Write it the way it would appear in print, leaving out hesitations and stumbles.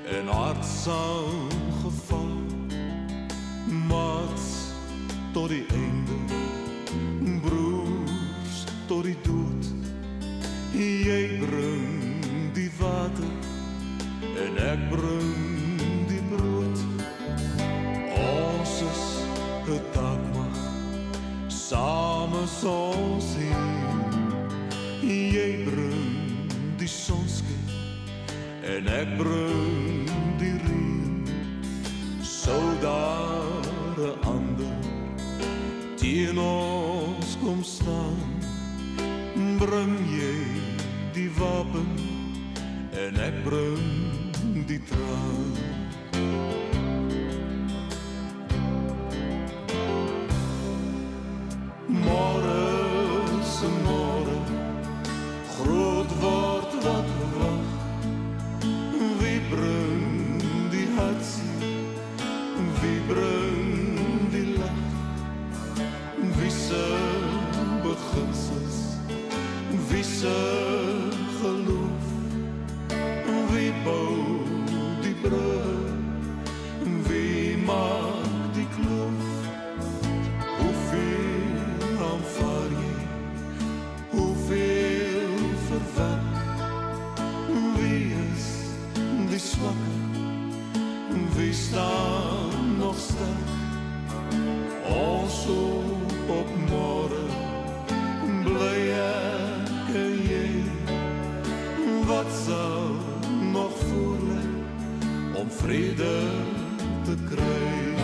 en hartsaam geval, maats tot die einde, broers tot die dood. Jy bring die water en ek bring die brood. Ons is het daagmag, saam is ons hier. Jy bring die sonskyn en ek bring die reën. Sou daar 'n ander teen ons kom staan, bring jy die wapen en ek bring die traan. Môre se môre, groot word wat wag. Wie bring die hartseer, wie bring die lag? Wie se beginsels, wie se geloof, wie bou die brug, wie maak die kloof? Hoeveel aanvaar jy, hoeveel verwag? Wie is die swakke, wie staan nog sterk? Ons hoop op môre, bly ek en jy. Wat sal nog voor lê om vrede te kry?